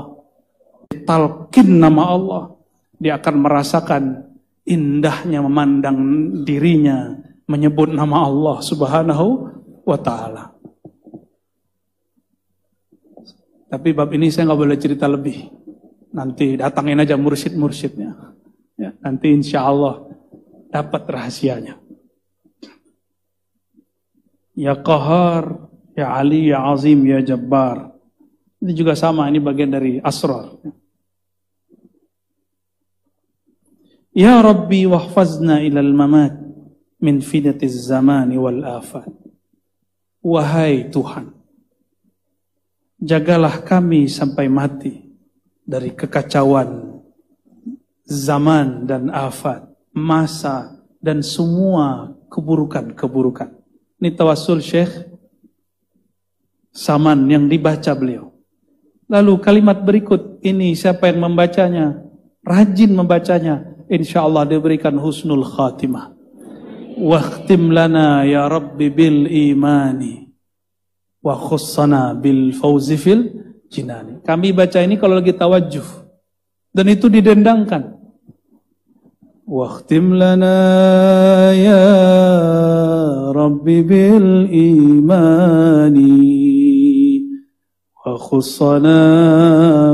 Ditalqin nama Allah. Dia akan merasakan indahnya memandang dirinya. Menyebut nama Allah subhanahu wa ta'ala. Tapi bab ini saya nggak boleh cerita lebih. Nanti datangin aja mursyid-mursyidnya. Ya, nanti insya Allah dapat rahasianya. Ya Qahar, Ya Ali, Ya Azim, Ya Jabbar. Ini juga sama, ini bagian dari asrar. Ya Rabbi wahfazna ilal mamat min fidatiz zamani wal afat. Wahai Tuhan, jagalah kami sampai mati dari kekacauan zaman dan afat, masa dan semua keburukan-keburukan. Ini tawassul Syekh Saman yang dibaca beliau. Lalu kalimat berikut ini siapa yang membacanya, rajin membacanya, insyaallah diberikan husnul khatimah. Wakhtim lana ya Rabbi bil imani wa khussana bil fawzi fil jinani. Kami baca ini kalau lagi tawajuh dan itu didendangkan. Wakhtim lana ya Rabbi bil imani wa khussana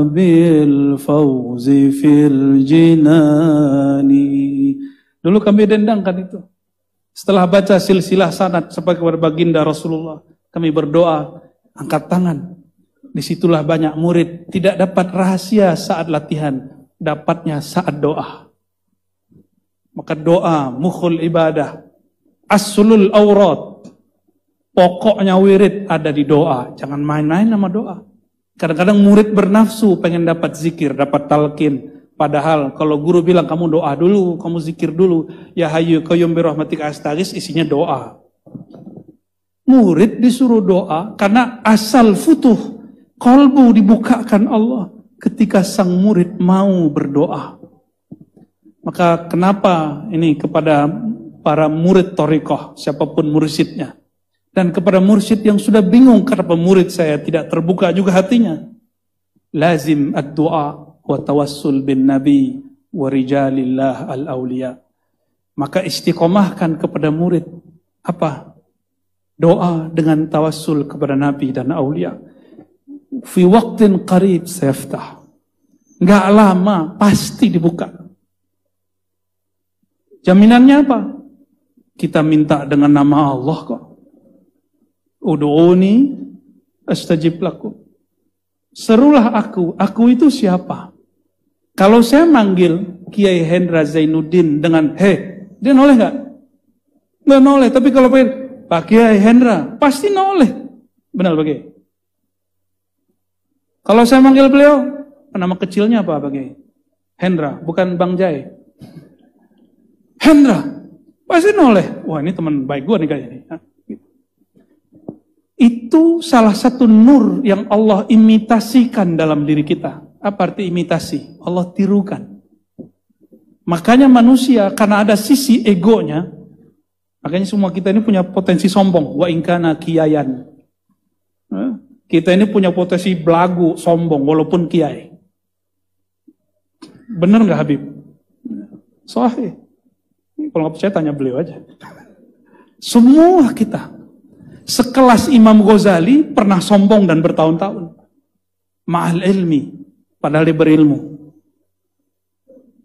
bil fawzi fil jinani. Dulu kami dendangkan itu. Setelah baca silsilah sanad sampai kepada baginda Rasulullah, kami berdoa, angkat tangan. Disitulah banyak murid tidak dapat rahasia saat latihan, dapatnya saat doa. Maka doa, mukhul ibadah, aslul aurat, pokoknya wirid ada di doa. Jangan main-main sama doa. Kadang-kadang murid bernafsu pengen dapat zikir, dapat talqin. Padahal kalau guru bilang kamu doa dulu, kamu zikir dulu. Ya hayyu qayyum bi rahmatika astaghits, isinya doa. Murid disuruh doa karena asal futuh qalbu dibukakan Allah ketika sang murid mau berdoa. Maka kenapa ini kepada para murid thariqah, siapapun mursyidnya, dan kepada mursyid yang sudah bingung kenapa murid saya tidak terbuka juga hatinya, lazim ad-du'a wa tawassul bin nabi wa rijalillah al-awliya. Maka istiqomahkan kepada murid apa? Doa dengan tawassul kepada nabi dan aulia. Fi waqtin qarib sayaftah. Enggak lama pasti dibuka. Jaminannya apa? Kita minta dengan nama Allah kok. Ud'uni astajib lakum. Serulah aku itu siapa? Kalau saya manggil Kiai Hendra Zainuddin dengan dia noleh nggak? Nggak noleh. Tapi kalau pengen Pak Kiai Hendra, pasti noleh. Benar Pak? Kalau saya manggil beliau, nama kecilnya apa Pak Kiai? Hendra, bukan Bang Jai. Hendra, pasti noleh. Wah ini teman baik gue nih kayaknya. Itu salah satu nur yang Allah imitasikan dalam diri kita. Apa arti imitasi? Allah tirukan. Makanya manusia karena ada sisi egonya, makanya semua kita ini punya potensi sombong. Wa ingkana kiyayan. Kita ini punya potensi belagu, sombong, walaupun kiai. Bener nggak Habib? Sahih. Kalau nggak percaya tanya beliau aja. Semua kita. Sekelas Imam Ghazali pernah sombong dan bertahun-tahun. Ma'al ilmi. Padahal dia berilmu.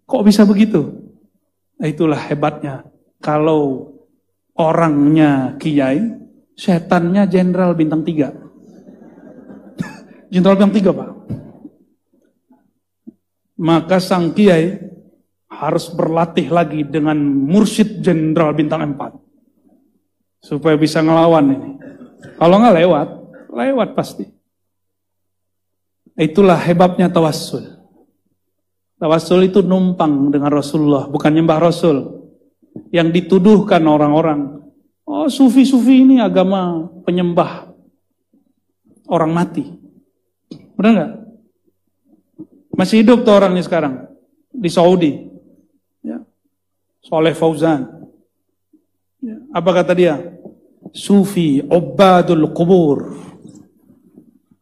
Kok bisa begitu? Nah, itulah hebatnya. Kalau orangnya kiai, setannya jenderal bintang 3. Jenderal bintang 3 Pak. Maka sang kiai harus berlatih lagi dengan mursyid jenderal bintang 4. Supaya bisa ngelawan ini. Kalau nggak lewat pasti. Itulah hebatnya tawassul. Tawassul itu numpang dengan Rasulullah, bukan nyembah Rasul. Yang dituduhkan orang-orang, oh sufi-sufi ini agama penyembah orang mati. Benar nggak? Masih hidup tuh orangnya sekarang di Saudi. Ya. Soleh Fauzan. Ya. Apa kata dia? Sufi, ubadul qubur.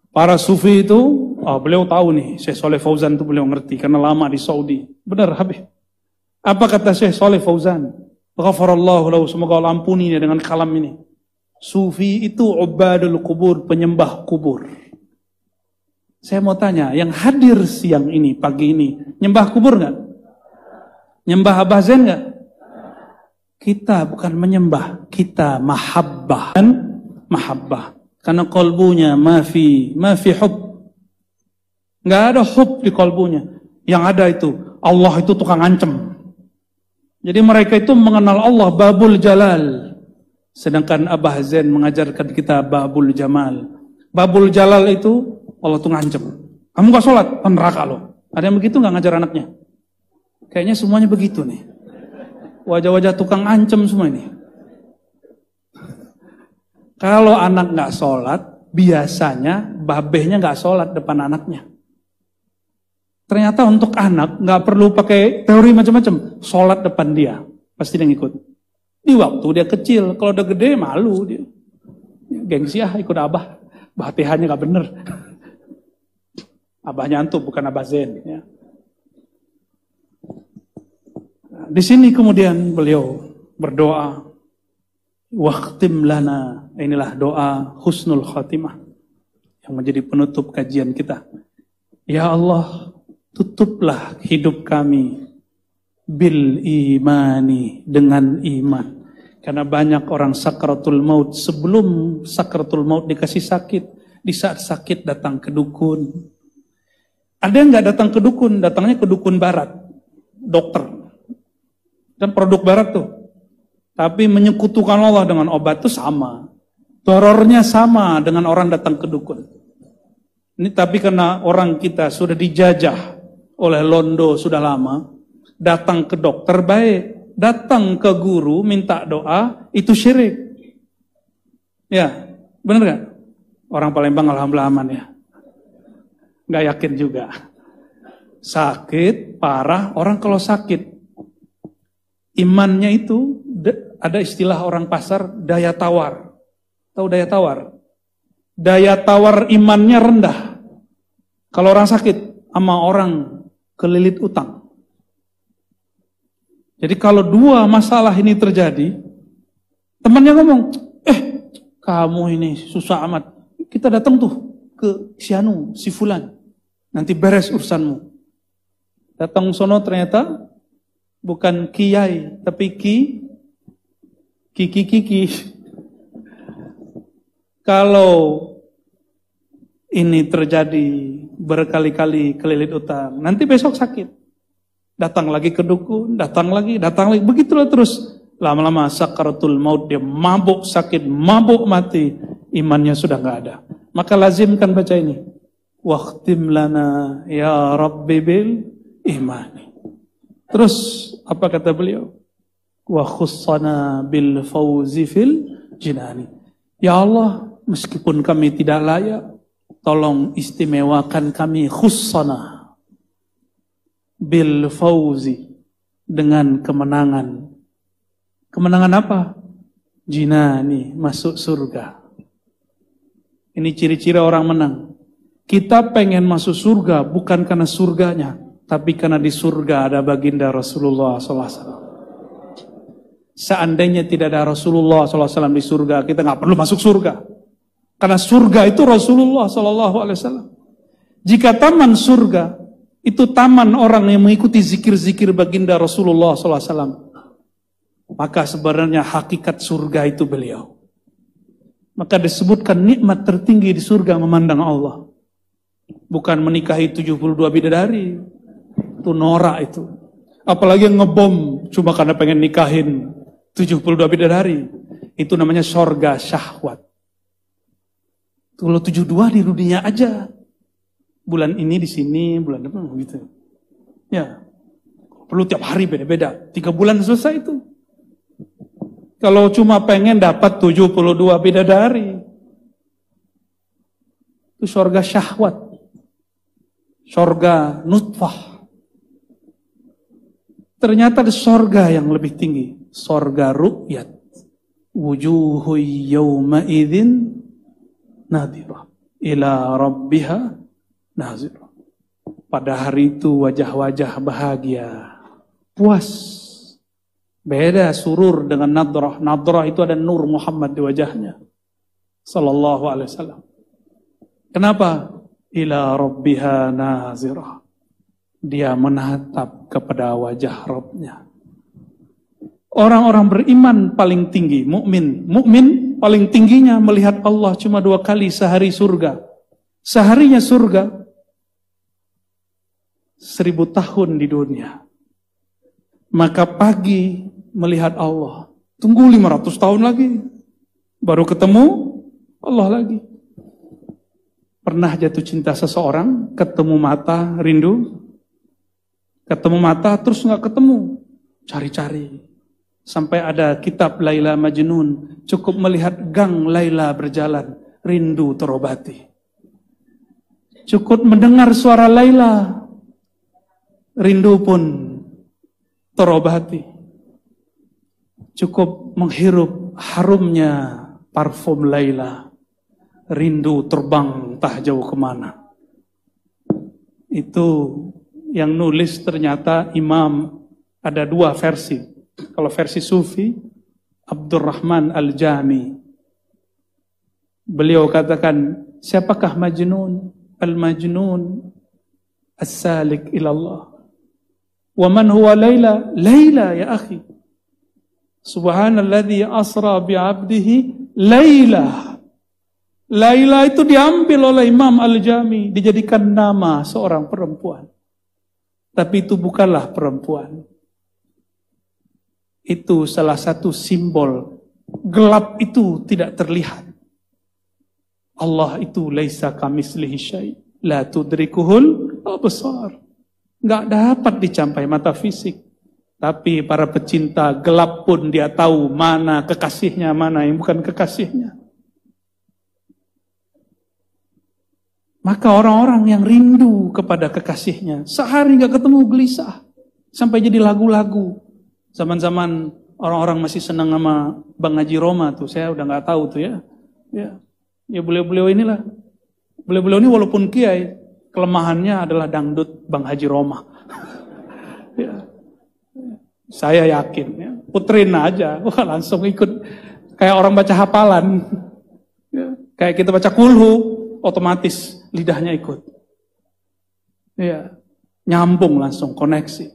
Para sufi itu, beliau tahu nih, Syekh Soleh Fauzan itu beliau ngerti, karena lama di Saudi. Benar, Habib. Apa kata Syekh Soleh Fauzan? Ghafarallahu lahu, semoga Allah ampuni dia dengan kalam ini. Sufi itu ubadul kubur, penyembah kubur. Saya mau tanya, yang hadir siang ini, pagi ini, nyembah kubur nggak? Nyembah Abah Zain nggak? Kita bukan menyembah, kita mahabbah. Mahabbah. Karena kolbunya mafi hub. Nggak ada hub di kolbunya. Yang ada itu, Allah itu tukang ancem. Jadi mereka itu mengenal Allah Babul Jalal. Sedangkan Abah Zain mengajarkan kita Babul Jamal. Babul Jalal itu Allah tuh ngancem. Kamu gak sholat, neraka lo. Ada yang begitu gak ngajar anaknya? Kayaknya semuanya begitu nih. Wajah-wajah tukang ancem semua ini. Kalau anak gak sholat, biasanya babehnya gak sholat depan anaknya. Ternyata untuk anak nggak perlu pakai teori macam-macam, sholat depan dia pasti dia ngikut. Di waktu dia kecil, kalau udah gede malu dia, gengsi ikut abah, Fatihahnya nggak bener. Abahnya antum bukan Abah Zain. Ya. Di sini kemudian beliau berdoa, waqtim lana, inilah doa husnul khatimah yang menjadi penutup kajian kita. Ya Allah, tutuplah hidup kami bil imani, dengan iman. Karena banyak orang sakratul maut, sebelum sakratul maut dikasih sakit, di saat sakit datang ke dukun. Ada yang nggak datang ke dukun, datangnya ke dukun barat, dokter. Dan produk barat tuh. Tapi menyekutukan Allah dengan obat itu sama. Terornya sama dengan orang datang ke dukun. Ini tapi karena orang kita sudah dijajah oleh londo sudah lama, datang ke dokter baik, datang ke guru minta doa itu syirik. Ya, benar gak? Orang Palembang alhamdulillah aman ya. Gak yakin juga. Sakit parah, orang kalau sakit imannya itu ada istilah orang pasar daya tawar. Tahu daya tawar? Daya tawar imannya rendah. Kalau orang sakit sama orang kelilit utang. Jadi kalau dua masalah ini terjadi, temannya ngomong, kamu ini susah amat. Kita datang tuh ke si Anu, si Fulan. Nanti beres urusanmu. Datang sono ternyata bukan kiai, tapi kiki. Kalau ini terjadi berkali-kali kelilit utang, nanti besok sakit. Datang lagi ke dukun, datang lagi. Begitulah terus. Lama-lama sakaratul maut, dia mabuk sakit, mabuk mati. Imannya sudah gak ada. Maka lazimkan baca ini. Waqtim lana ya Rabbi bil imani. Terus apa kata beliau? Wa khussana bil fawzi fil jinani. Ya Allah, meskipun kami tidak layak, tolong istimewakan kami khussana bil fauzi, dengan kemenangan. Kemenangan apa? Jinani, masuk surga. Ini ciri-ciri orang menang. Kita pengen masuk surga bukan karena surganya, tapi karena di surga ada baginda Rasulullah SAW. Seandainya tidak ada Rasulullah SAW di surga, kita nggak perlu masuk surga. Karena surga itu Rasulullah SAW. Jika taman surga itu taman orang yang mengikuti zikir-zikir baginda Rasulullah SAW, maka sebenarnya hakikat surga itu beliau. Maka disebutkan nikmat tertinggi di surga memandang Allah. Bukan menikahi 72 bidadari. Itu norak itu. Apalagi yang ngebom cuma karena pengen nikahin 72 bidadari. Itu namanya sorga syahwat. Kalau 72 di dunia aja. Bulan ini di sini, bulan depan gitu. Ya. Perlu tiap hari beda-beda. 3 bulan selesai itu. Kalau cuma pengen dapat 72 bidadari. Itu sorga syahwat. Sorga nutfah. Ternyata ada sorga yang lebih tinggi. Sorga ru'yat. Wujuhu yawma idzin nadhirah ila rabbiha nazirah. Pada hari itu wajah-wajah bahagia, puas. Beda surur dengan nadrah. Nadrah itu ada nur Muhammad di wajahnya sallallahu alaihi wasallam. Kenapa? Ila rabbiha nazirah. Dia menatap kepada wajah Rabbnya. Orang-orang beriman paling tinggi, mukmin paling tingginya melihat Allah cuma 2 kali sehari surga. Seharinya surga 1000 tahun di dunia. maka pagi melihat Allah. Tunggu 500 tahun lagi, baru ketemu Allah lagi. Pernah jatuh cinta seseorang, ketemu mata, rindu. Ketemu mata, terus nggak ketemu. Cari-cari. Sampai ada kitab Laila Majnun. Cukup melihat gang Laila berjalan, rindu terobati. Cukup mendengar suara Laila, rindu pun terobati. Cukup menghirup harumnya parfum Laila, rindu terbang entah jauh kemana. Itu yang nulis ternyata imam, ada dua versi. Kalau versi Sufi, Abdurrahman Al-Jami. Beliau katakan, siapakah Majnun? Al-Majnun As-Salik ilallah. Wa man huwa Laila? Laila ya akhi. Subhanalladzi asra bi'abdihi Laila. Laila itu diambil oleh Imam Al-Jami, dijadikan nama seorang perempuan. Tapi itu bukanlah perempuan. Itu salah satu simbol. Gelap itu tidak terlihat. Allah itu laisa kamitslihi syai', la tudrikuhul absar. Enggak dapat dicapai mata fisik. Tapi para pecinta gelap pun dia tahu mana kekasihnya, mana yang bukan kekasihnya. Maka orang-orang yang rindu kepada kekasihnya, sehari gak ketemu gelisah. Sampai jadi lagu-lagu. Zaman-zaman orang-orang masih senang sama Bang Haji Roma tuh, saya udah gak tahu tuh ya. Ya beliau-beliau inilah. Beliau-beliau ini walaupun kiai, kelemahannya adalah dangdut Bang Haji Roma. Ya. Saya yakin ya. Puterin aja, wah langsung ikut. Kayak orang baca hafalan. Ya. Kayak kita baca kulhu, otomatis lidahnya ikut. Ya, nyambung langsung, koneksi.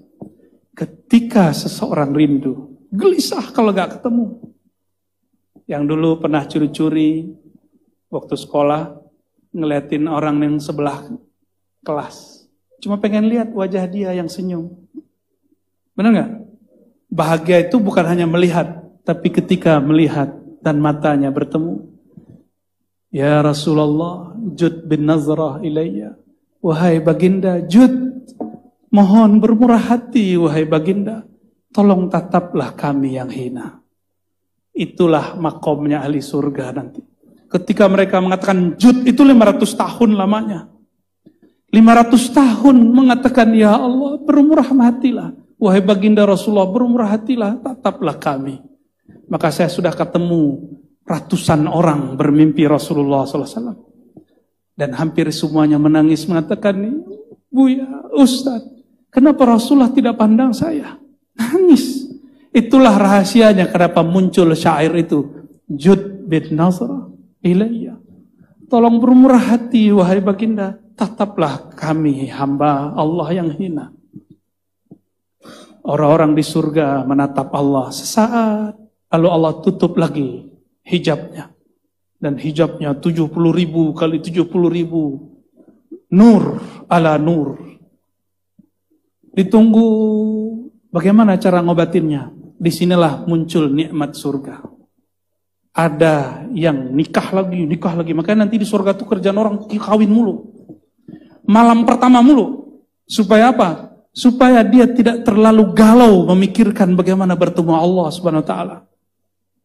Ketika seseorang rindu, gelisah kalau gak ketemu. Yang dulu pernah curi-curi waktu sekolah, ngeliatin orang yang sebelah kelas. Cuma pengen lihat wajah dia yang senyum. Benar gak? Bahagia itu bukan hanya melihat, tapi ketika melihat dan matanya bertemu. Ya Rasulullah, jud bin nazrah ilayya. Wahai baginda, jud. Mohon bermurah hati, wahai baginda. Tolong tataplah kami yang hina. Itulah makomnya ahli surga nanti. Ketika mereka mengatakan jud, itu 500 tahun lamanya. 500 tahun mengatakan, ya Allah, bermurah hatilah. Wahai baginda Rasulullah, bermurah hatilah, tataplah kami. Maka saya sudah ketemu ratusan orang bermimpi Rasulullah SAW. Dan hampir semuanya menangis mengatakan, Buya, Ustaz, kenapa Rasulullah tidak pandang saya? Nangis. Itulah rahasianya kenapa muncul syair itu. Jud bin nazrah ilayya. Tolong bermurah hati, wahai baginda, tataplah kami hamba Allah yang hina. Orang-orang di surga menatap Allah sesaat, lalu Allah tutup lagi hijabnya. Dan hijabnya 70.000 kali 70.000. Nur ala nur. Ditunggu bagaimana cara ngobatinnya. Disinilah muncul nikmat surga. Ada yang nikah lagi. Makanya nanti di surga tuh kerjaan orang kawin mulu. Malam pertama mulu. Supaya apa? Supaya dia tidak terlalu galau memikirkan bagaimana bertemu Allah Subhanahu wa taala.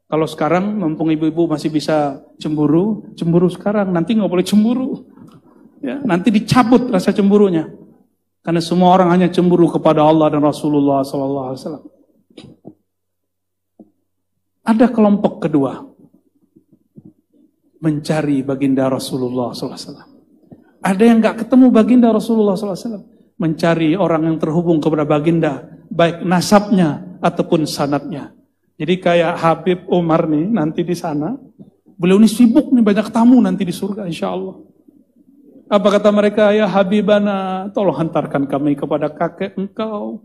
Kalau sekarang mumpung ibu-ibu masih bisa cemburu sekarang, nanti nggak boleh cemburu. Ya, nanti dicabut rasa cemburunya. Karena semua orang hanya cemburu kepada Allah dan Rasulullah SAW. Ada kelompok kedua, mencari baginda Rasulullah SAW. Ada yang nggak ketemu baginda Rasulullah SAW, mencari orang yang terhubung kepada baginda, baik nasabnya ataupun sanadnya. Jadi kayak Habib Umar nih nanti di sana, beliau ini sibuk nih, banyak tamu nanti di surga insya Allah. Apa kata mereka? Ya Habibana, tolong hantarkan kami kepada kakek engkau.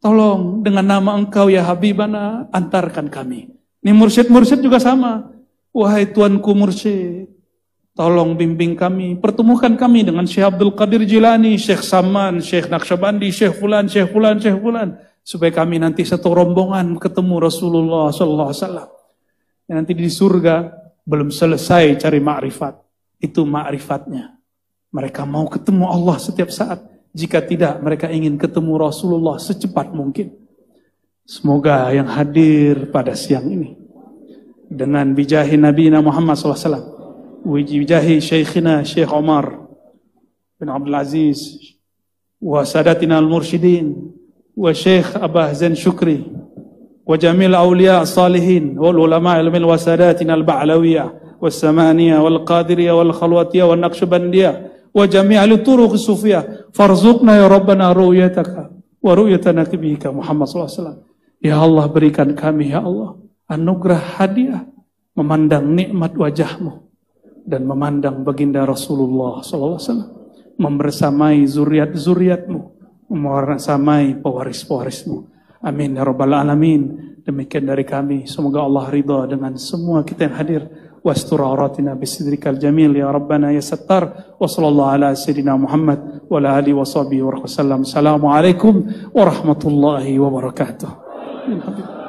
Tolong dengan nama engkau ya Habibana, antarkan kami. Ini mursyid-mursyid juga sama. Wahai tuanku mursyid, tolong bimbing kami, pertemukan kami dengan Syekh Abdul Qadir Jilani, Syekh Saman, Syekh Naqsyabandi, Syekh Fulan, Syekh Fulan, Syekh Fulan. supaya kami nanti satu rombongan ketemu Rasulullah sallallahu alaihi wasallam. Nanti di surga belum selesai cari ma'rifat. Itu ma'rifatnya. Mereka mau ketemu Allah setiap saat. Jika tidak, mereka ingin ketemu Rasulullah secepat mungkin. Semoga yang hadir pada siang ini dengan bijahi Nabi Muhammad SAW, bijahi Syekhina Syekh Omar bin Abdul Aziz, wa sadatina al-mursyidin, wa Syekh Abah Zain Syukri, wa jamil awliya salihin, wal ulama ilmil wa sadatina al-ba'lawiyah, wa samaniyah, wal qadiriyah, wal khalwatiyah, wal naqsyabandiyah, wa jami' al-turuq sufiyah, farzuqna ya Rabbana ru'yataka, wa ru'yata nabiyika Muhammad SAW. Ya Allah, berikan kami ya Allah anugerah hadiah memandang nikmat wajahmu dan memandang baginda Rasulullah SAW, membersamai zuriat-zuriatmu, membersamai pewaris-pewarismu. Amin ya rabbal alamin. Demikian dari kami, semoga Allah ridha dengan semua kita yang hadir. Wastur auratina bisidrikal jamil ya rabbana ya sattar. Wa sallallahu ala sayyidina Muhammad wa ala alihi wa sahbihi wa sallam. Assalamualaikum warahmatullahi wabarakatuh.